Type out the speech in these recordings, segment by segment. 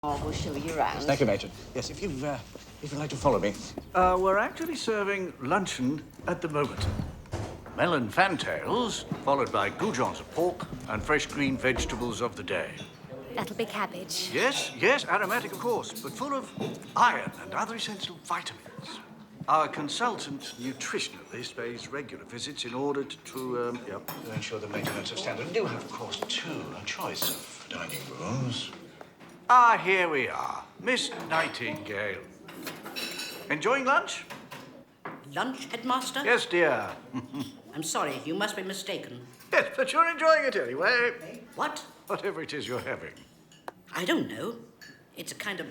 We'll show you around. Thank you, Matron. Yes, if you'd like to follow me. We're actually serving luncheon at the moment. Melon fantails, followed by goujons of pork and fresh green vegetables of the day. That'll be cabbage. Yes, aromatic, of course, but full of iron and other essential vitamins. Our consultant nutritionalist pays regular visits in order to ensure the maintenance of standard. We do have, of course, a choice of dining rooms. Here we are. Miss Nightingale. Enjoying lunch? Lunch, Headmaster? Yes, dear. I'm sorry, you must be mistaken. Yes, but you're enjoying it anyway. What? Whatever it is you're having. I don't know. It's a kind of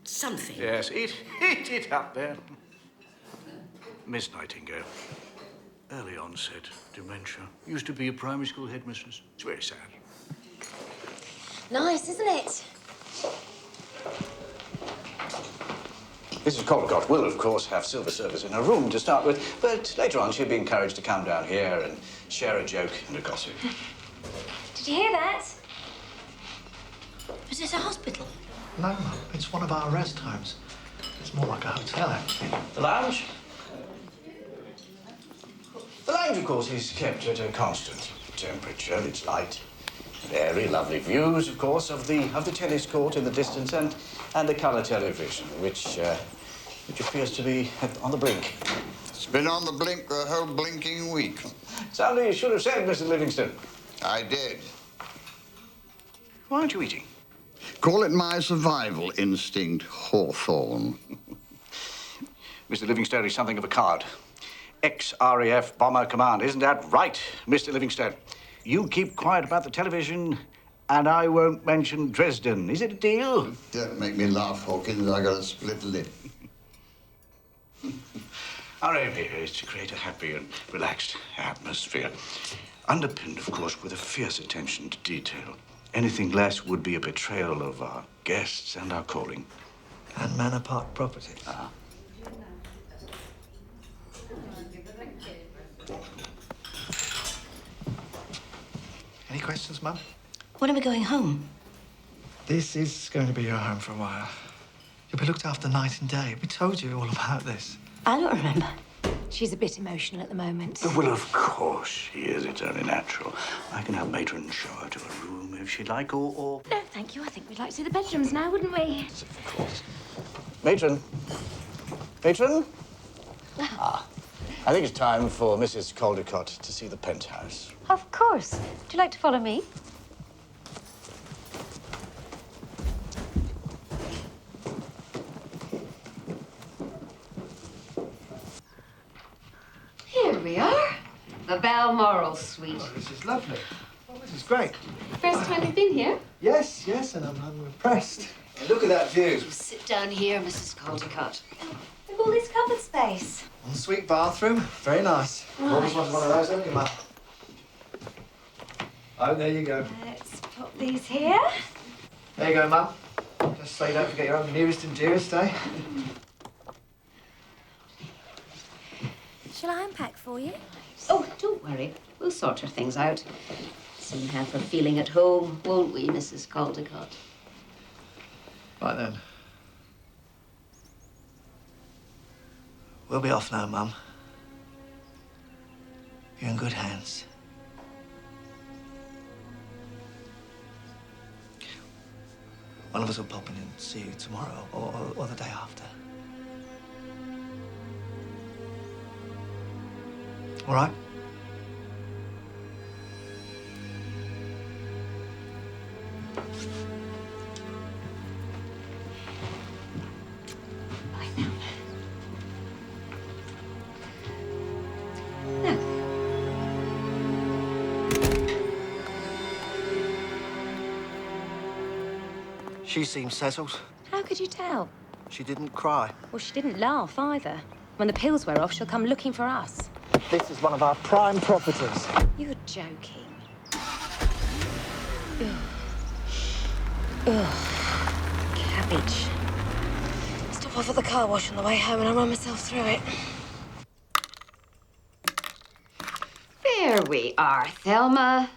something. Yes, eat it up there. Miss Nightingale. Early onset dementia. Used to be a primary school headmistress. It's very sad. Nice, isn't it? Mrs. Caldicot will, of course, have silver service in her room to start with, but later on she'll be encouraged to come down here and share a joke and a gossip. Did you hear that? Was this a hospital? No, Mum. It's one of our rest homes. It's more like a hotel, actually. The lounge? The lounge, of course, is kept at a constant temperature. It's light, very lovely views, of course, of the tennis court in the distance and the colour television, which appears to be on the brink. It's been on the blink the whole blinking week. Something you should have said, Mr. Livingston. I did. Why aren't you eating? Call it my survival instinct, Hawthorne. Mr. Livingstone is something of a card. Ex-RAF Bomber Command. Isn't that right, Mr. Livingstone? You keep quiet about the television, and I won't mention Dresden. Is it a deal? Don't make me laugh, Hawkins. I got a split lip. Our aim here is to create a happy and relaxed atmosphere, underpinned, of course, with a fierce attention to detail. Anything less would be a betrayal of our guests and our calling. And Manor Park property. Any questions, Mum? When are we going home? This is going to be your home for a while. You'll be looked after night and day. We told you all about this. I don't remember. She's a bit emotional at the moment. Well, of course she is. It's only natural. I can have Matron show her to a room if she'd like, or... No, thank you. I think we'd like to see the bedrooms now, wouldn't we? Of course. Matron? Matron? I think it's time for Mrs. Caldicot to see the penthouse. Of course. Would you like to follow me? Here we are. The Balmoral Suite. Oh, this is lovely. Oh, this is great. First time you've been here? Yes, and I'm impressed. Look at that view. Sit down here, Mrs. Caldicot. With all this cupboard space. Ensuite bathroom. Very nice. Right. Always wanted one of those, haven't you, Mum? Oh, there you go. Let's pop these here. There you go, Mum. Just so you don't forget your own nearest and dearest, eh? Shall I unpack for you? Oh, don't worry. We'll sort her things out. Soon have her feeling at home, won't we, Mrs. Caldicot? Right then. We'll be off now, Mum. You're in good hands. One of us will pop in and see you tomorrow or the day after. All right? She seemed settled. How could you tell? She didn't cry. Well, she didn't laugh either. When the pills wear off, she'll come looking for us. This is one of our prime properties. You're joking. Ugh. Cabbage. Stop off at the car wash on the way home and I'll run myself through it. There we are, Thelma.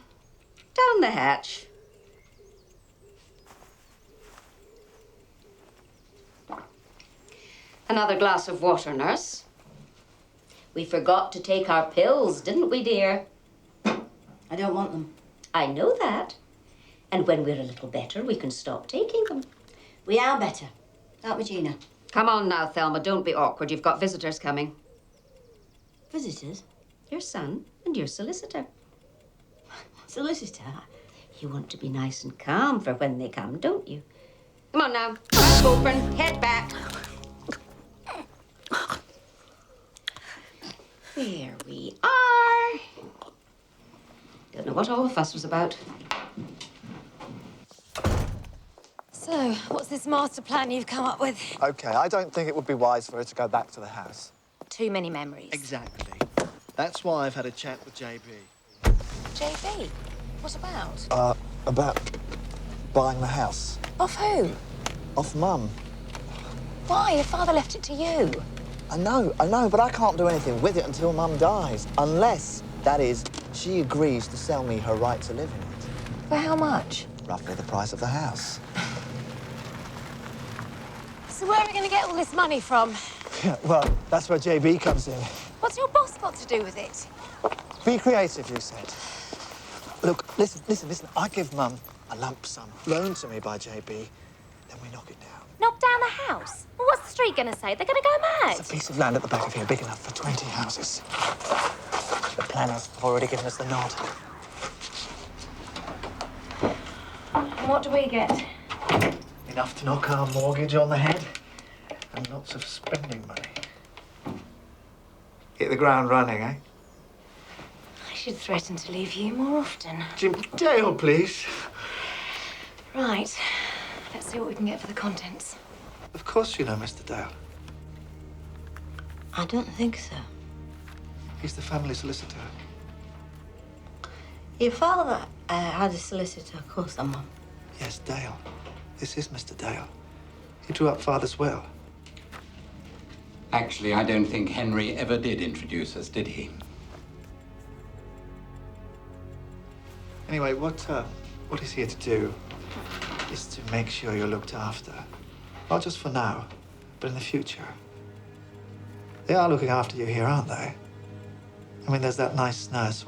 Down the hatch. Another glass of water, nurse. We forgot to take our pills, didn't we, dear? I don't want them. I know that. And when we're a little better, we can stop taking them. We are better. Aren't we, Gina? Come on now, Thelma. Don't be awkward. You've got visitors coming. Visitors? Your son and your solicitor. Solicitor? You want to be nice and calm for when they come, don't you? Come on now. Mouth open. Head back. There we are. Don't know what all the fuss was about. So, what's this master plan you've come up with? OK, I don't think it would be wise for her to go back to the house. Too many memories. Exactly. That's why I've had a chat with JB. JB? What about? About buying the house. Off who? Off Mum. Why? Your father left it to you. I know, but I can't do anything with it until Mum dies. Unless, that is, she agrees to sell me her right to live in it. For how much? Roughly the price of the house. So where are we going to get all this money from? Yeah, well, that's where JB comes in. What's your boss got to do with it? Be creative, you said. Look, listen. I give Mum a lump sum loaned to me by JB, then we knock it down. Knock down the house? Well, what's the street going to say? They're going to go mad. It's a piece of land at the back of here, big enough for 20 houses. The planners have already given us the nod. And what do we get? Enough to knock our mortgage on the head, and lots of spending money. Hit the ground running, eh? I should threaten to leave you more often. Jim Dale, please. Right. Let's see what we can get for the contents. Of course you know Mr. Dale. I don't think so. He's the family solicitor. Your father had a solicitor, of course, Mum. Yes, Dale. This is Mr. Dale. He drew up Father's will. Actually, I don't think Henry ever did introduce us, did he? Anyway, what he's here to do is to make sure you're looked after. Not just for now, but in the future. They are looking after you here, aren't they? I mean, there's that nice nurse,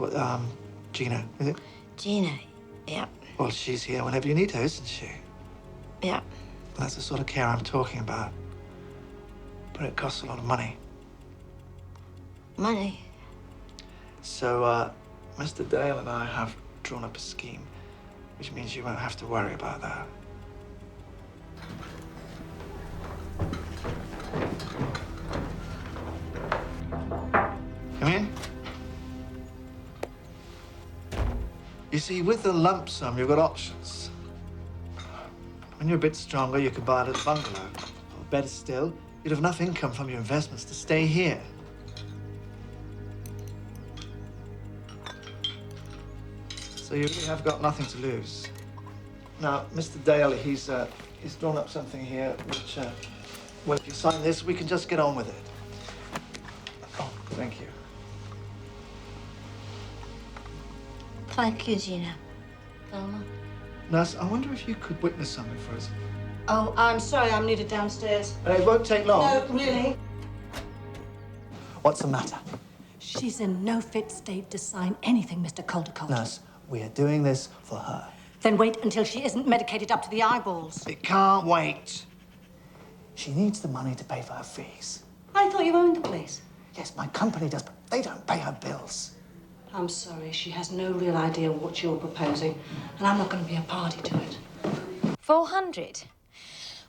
Gina, is it? Gina, yeah. Well, she's here whenever you need her, isn't she? Yeah. That's the sort of care I'm talking about. But it costs a lot of money. Money? So, Mr. Dale and I have drawn up a scheme, which means you won't have to worry about that. Come in. You see, with the lump sum, you've got options. When you're a bit stronger, you could buy a little bungalow. Or better still, you'd have enough income from your investments to stay here. So you really have got nothing to lose. Now, Mr. Dale, he's drawn up something here which, well, if you sign this, we can just get on with it. Oh, thank you. Thank you, Gina. Thelma. Nurse, I wonder if you could witness something for us. Oh, I'm sorry, I'm needed downstairs. It won't take long. No, really. What's the matter? She's in no fit state to sign anything, Mr. Caldicot. Nurse, we are doing this for her. Then wait until she isn't medicated up to the eyeballs. It can't wait. She needs the money to pay for her fees. I thought you owned the place. Yes, my company does, but they don't pay her bills. I'm sorry, she has no real idea what you're proposing, and I'm not going to be a party to it. 400?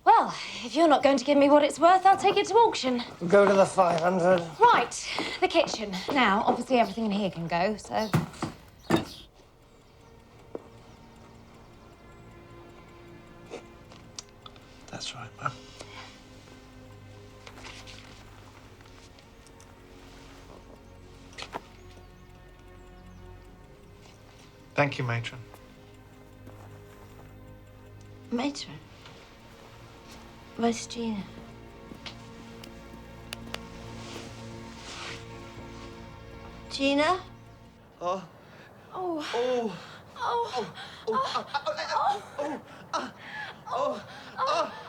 Well, if you're not going to give me what it's worth, I'll take it to auction. Go to the 500. Right, the kitchen. Now, obviously everything in here can go, so... That's right, Mum. Thank you, matron. Matron? Where's Gina? Gina? Oh. Oh. Oh. Oh. Oh.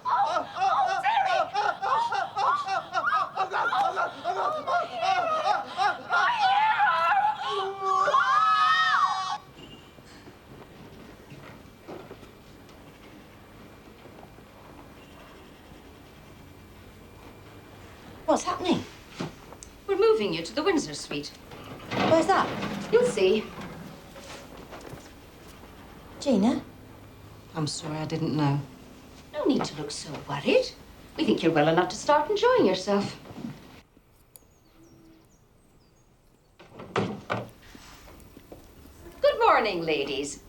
Oh, Terry! What's happening? We're moving you to the Windsor suite. Where's that? You'll see. Gina? I'm sorry, I didn't know. No need to look so worried. We think you're well enough to start enjoying yourself. Good morning, ladies.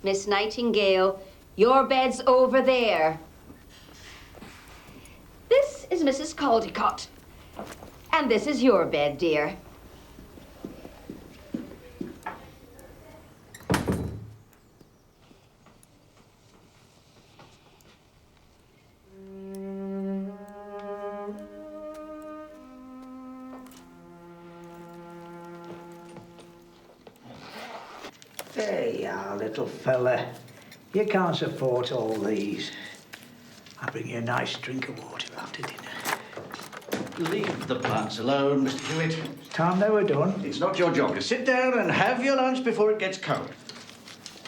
Miss Nightingale, your bed's over there. This is Mrs. Caldicot. And this is your bed, dear. There you are, little fella. You can't support all these. I'll bring you a nice drink of water after dinner. Leave the plants alone, Mr. Hewitt. It's time they were done. It's not your job to sit down and have your lunch before it gets cold.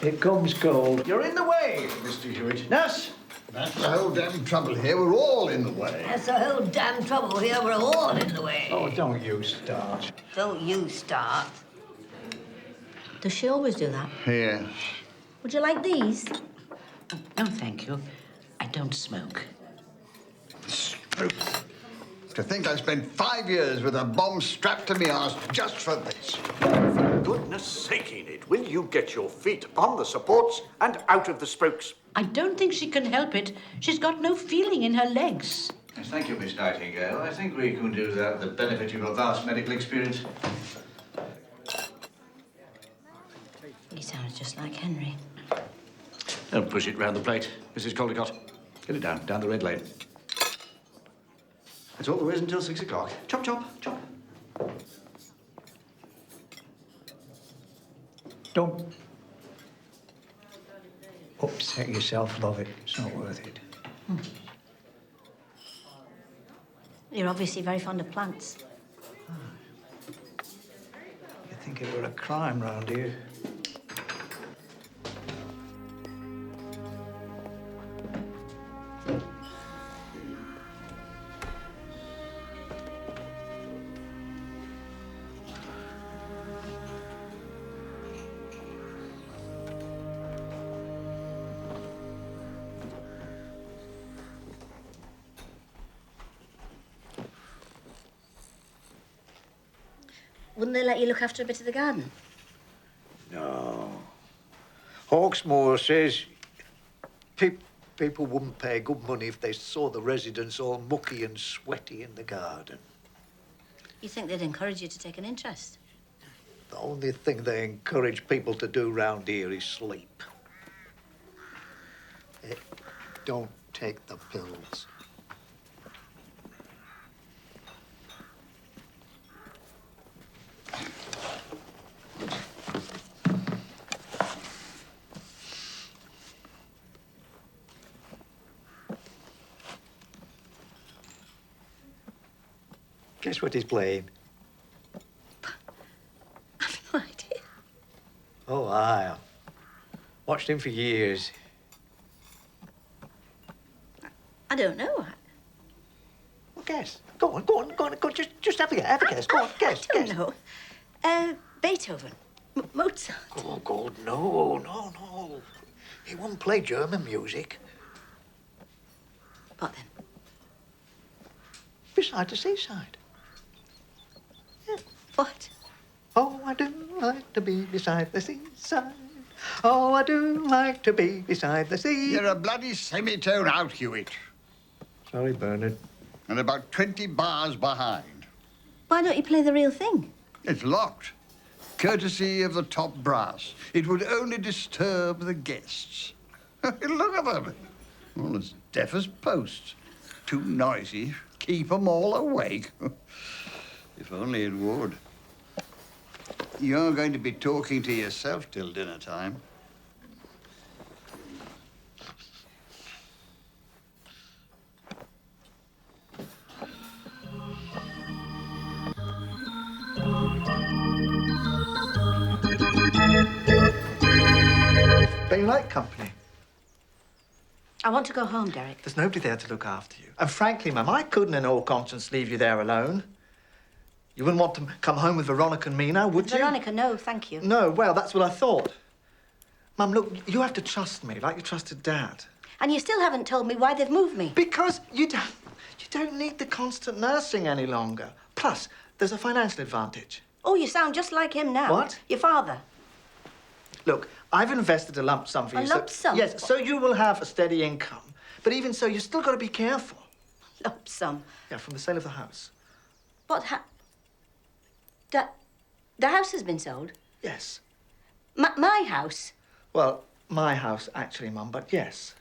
It comes cold. You're in the way, Mr. Hewitt. Nurse! That's the whole damn trouble here. We're all in the way. That's the whole damn trouble here. We're all in the way. Oh, don't you start. Don't you start. Does she always do that? Yes. Would you like these? No, thank you. I don't smoke. Spooks. To think I spent 5 years with a bomb strapped to me arse just for this. For goodness sake, Enid, will you get your feet on the supports and out of the spokes? I don't think she can help it. She's got no feeling in her legs. Yes, thank you, Miss Nightingale. I think we can do that with the benefit of your vast medical experience. He sounds just like Henry. Don't push it round the plate, Mrs. Caldicot. Get it down the red lane. That's all there is until 6 o'clock. Chop, chop, chop. Don't upset yourself, love it. It's not worth it. You're obviously very fond of plants. You think it were a crime round here? Wouldn't they let you look after a bit of the garden? No. Hawksmoor says people wouldn't pay good money if they saw the residents all mucky and sweaty in the garden. You think they'd encourage you to take an interest? The only thing they encourage people to do round here is sleep. Don't take the pills. Guess what he's playing? I've no idea. Oh, I watched him for years. I don't know. Well, guess. Go on. Just have a guess. Go on, guess. I don't know. Beethoven. Mozart. Oh, God, no. He wouldn't play German music. What then? Beside the seaside. Yeah. What? Oh, I do like to be beside the seaside. Oh, I do like to be beside the sea. You're a bloody semitone out, Hewitt. Sorry, Bernard. And about 20 bars behind. Why don't you play the real thing? It's locked. Courtesy of the top brass. It would only disturb the guests. Look at them. All as deaf as posts. Too noisy. Keep 'em all awake. If only it would. You're going to be talking to yourself till dinner time. But you like company. I want to go home, Derek. There's nobody there to look after you. And frankly, Mum, I couldn't in all conscience leave you there alone. You wouldn't want to come home with Veronica and me now, would you? Veronica, no, thank you. No, well, that's what I thought. Mum, look, you have to trust me like you trusted Dad. And you still haven't told me why they've moved me. Because you don't need the constant nursing any longer. Plus, there's a financial advantage. Oh, you sound just like him now. What? Your father. Look, I've invested a lump sum for you. A lump sum? Yes, so you will have a steady income. But even so, you've still got to be careful. Lump sum? Yeah, from the sale of the house. What the house has been sold? Yes. My house? Well, my house, actually, Mum, but yes.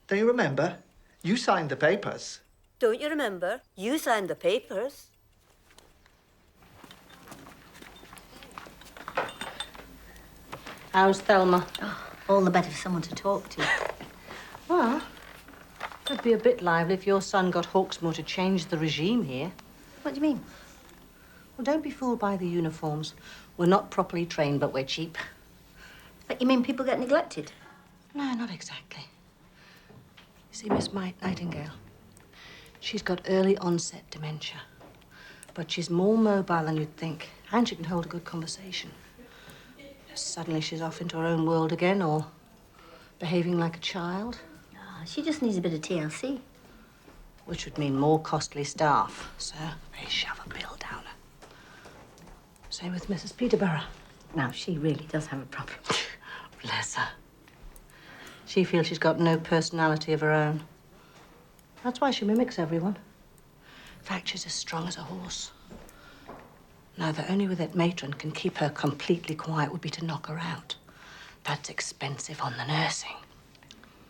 Don't you remember? You signed the papers. Don't you remember? You signed the papers. How's Thelma? Oh, all the better for someone to talk to. Well, it'd be a bit lively if your son got Hawksmoor to change the regime here. What do you mean? Well, don't be fooled by the uniforms. We're not properly trained, but we're cheap. But you mean people get neglected? No, not exactly. You see, Miss Nightingale, she's got early onset dementia. But she's more mobile than you'd think, and she can hold a good conversation. Suddenly she's off into her own world again, or behaving like a child. Oh, she just needs a bit of TLC. Which would mean more costly staff, so they shove a bill down her. Same with Mrs. Peterborough. Now, she really does have a problem. Bless her. She feels she's got no personality of her own. That's why she mimics everyone. In fact, she's as strong as a horse. Now, the only way that matron can keep her completely quiet would be to knock her out. That's expensive on the nursing.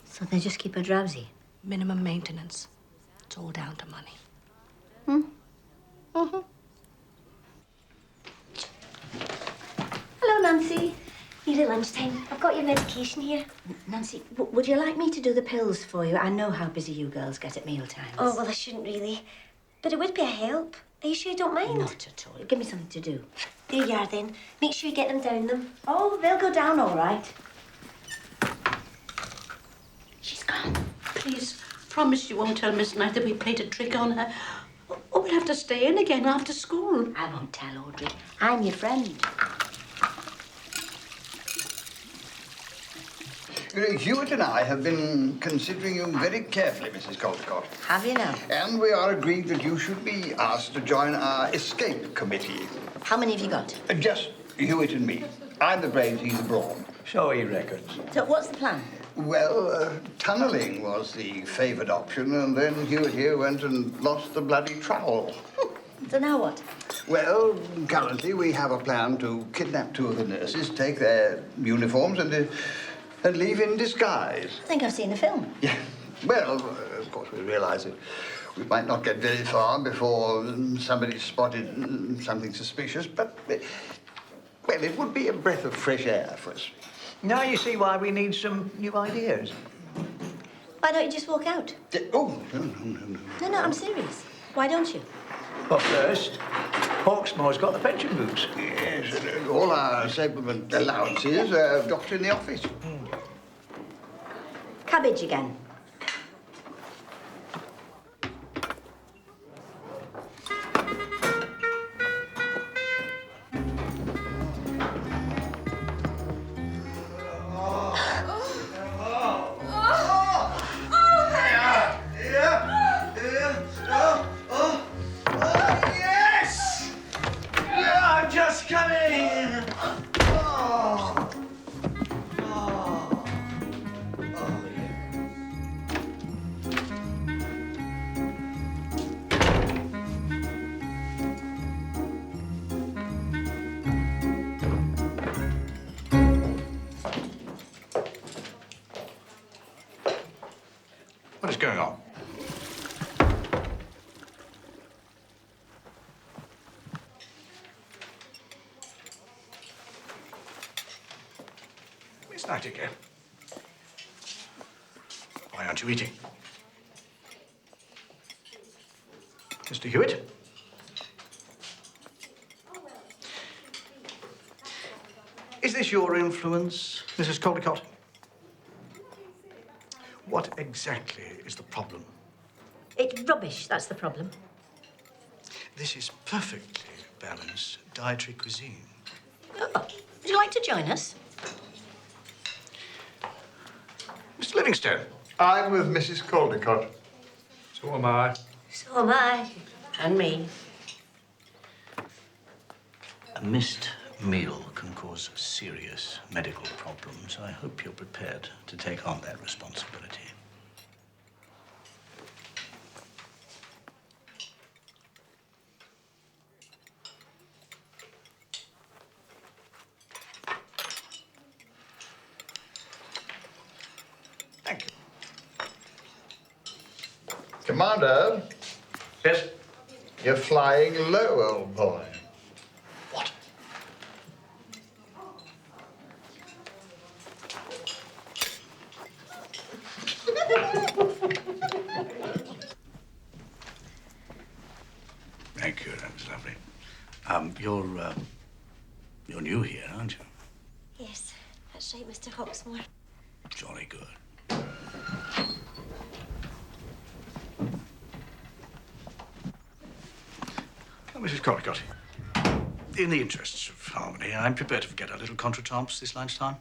So they just keep her drowsy? Minimum maintenance. It's all down to money. Mm-hmm. Hello, Nancy. Need a lunchtime. I've got your medication here. Nancy, would you like me to do the pills for you? I know how busy you girls get at mealtimes. Oh, well, I shouldn't really. But it would be a help. Are you sure you don't mind? Not at all. Give me something to do. There you are, then. Make sure you get them down them. Oh, they'll go down all right. She's gone. Please, promise you won't tell Miss Knight that we played a trick on her. Or we'll have to stay in again after school. I won't tell, Audrey. I'm your friend. Hewitt and I have been considering you very carefully, Mrs. Caldicot. Have you now? And we are agreed that you should be asked to join our escape committee. How many have you got? Just Hewitt and me. I'm the brains, he's the brawn. So he reckons. So what's the plan? Well, tunnelling was the favoured option, and then Hewitt here went and lost the bloody trowel. So now what? Well, currently we have a plan to kidnap two of the nurses, take their uniforms, and leave in disguise. I think I've seen the film. Yeah. Well, of course, we realise that we might not get very far before somebody spotted something suspicious, but, well, it would be a breath of fresh air for us. Now you see why we need some new ideas. Why don't you just walk out? Oh, no. No, I'm serious. Why don't you? But first, Hawksmoor's got the pension boots. Yes, all our supplement allowances are got in the office. Cabbage again. Yes! Yeah, I'm just coming! Oh. What is going on? Miss Nightingale, why aren't you eating? Mr. Hewitt? Is this your influence, Mrs. Caldicot? What exactly is the problem? It's rubbish, that's the problem. This is perfectly balanced dietary cuisine. Oh, would you like to join us? Mr. Livingstone. I'm with Mrs. Caldicot. So am I. So am I. And me. A missed meal can cause serious medical problems. I hope you're prepared to take on that responsibility. Thank you. Commander? Yes? You're flying low, old boy. What? Thank you, that was lovely. You're new here, aren't you? Yes, that's right, Mr. Hawksmoor. Jolly good. Well, Mrs. Caldicot, in the interests of harmony, I'm prepared to forget our little contretemps this lunchtime.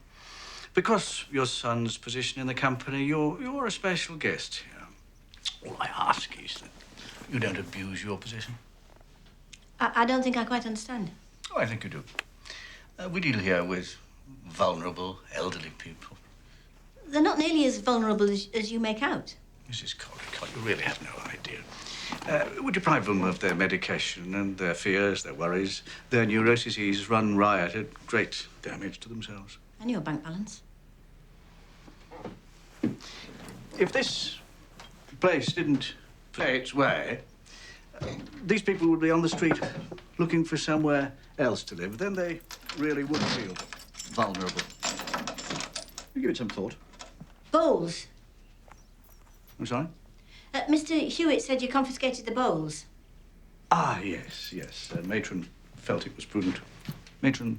Because your son's position in the company, you're a special guest here. All I ask is that you don't abuse your position. I don't think I quite understand. Oh, I think you do. We deal here with vulnerable, elderly people. They're not nearly as vulnerable as you make out. Mrs. Caldicot, you really have no idea. We deprive them of their medication and their fears, their worries. Their neuroses run riot at great damage to themselves. And your bank balance. If this place didn't pay its way, these people would be on the street looking for somewhere else to live. Then they really would feel vulnerable. You give it some thought. Bowls. I'm sorry? Mr. Hewitt said you confiscated the bowls. Ah, yes, yes. Matron felt it was prudent. Matron...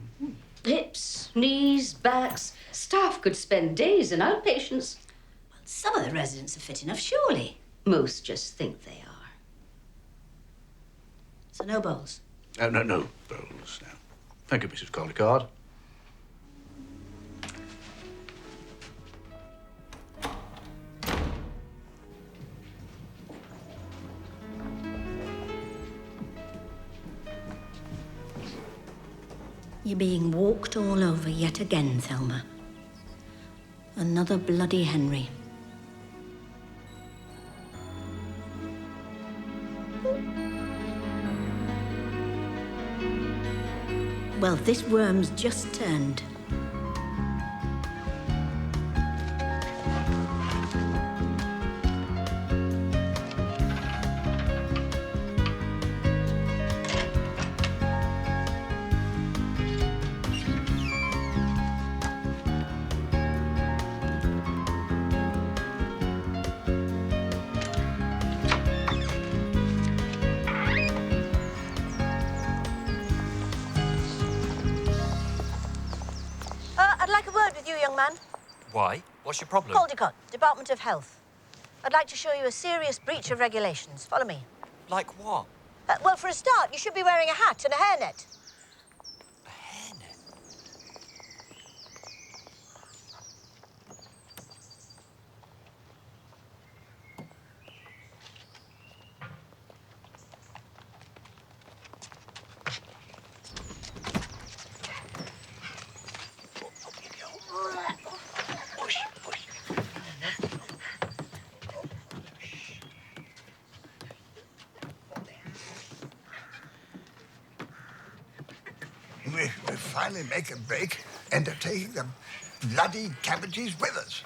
Hips, knees, backs. Staff could spend days in outpatients. Well, some of the residents are fit enough, surely. Most just think they are. So no bowls? No bowls, no. Thank you, Mrs. Caldicot. You're being walked all over yet again, Thelma. Another bloody Henry. Well, this worm's just turned. I'd like a word with you, young man. Why? What's your problem? Caldicot, Department of Health. I'd like to show you a serious breach of regulations. Follow me. Like what? Well, for a start, you should be wearing a hat and a hairnet. We finally make a break and are taking the bloody cabbages with us.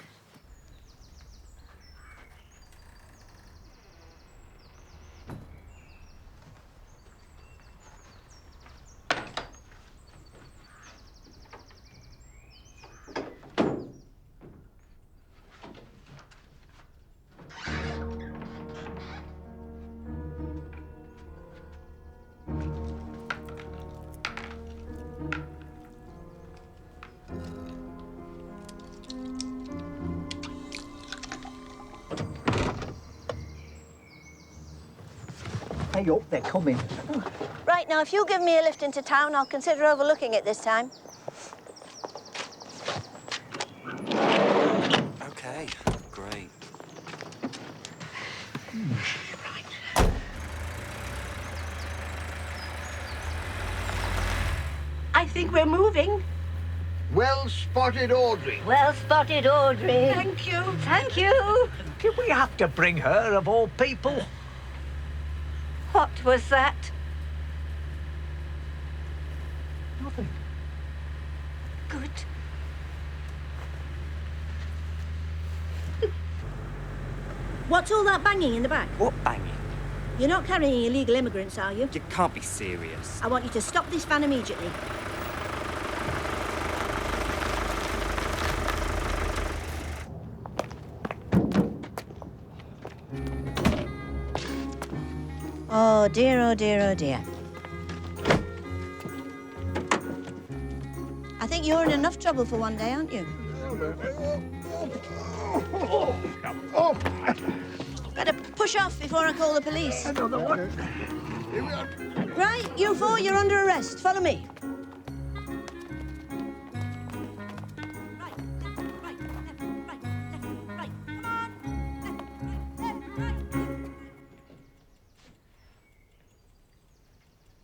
Pay up, they're coming. Right, now, if you'll give me a lift into town, I'll consider overlooking it this time. Okay, great. I think we're moving. Well spotted, Audrey. Well spotted, Audrey. Thank you. Thank you. Did we have to bring her, of all people? What was that? Nothing. Good. What's all that banging in the back? What banging? You're not carrying illegal immigrants, are you? You can't be serious. I want you to stop this van immediately. Oh dear, oh dear, oh dear. I think you're in enough trouble for one day, aren't you? Better push off before I call the police. Another one. Right, you four, you're under arrest. Follow me.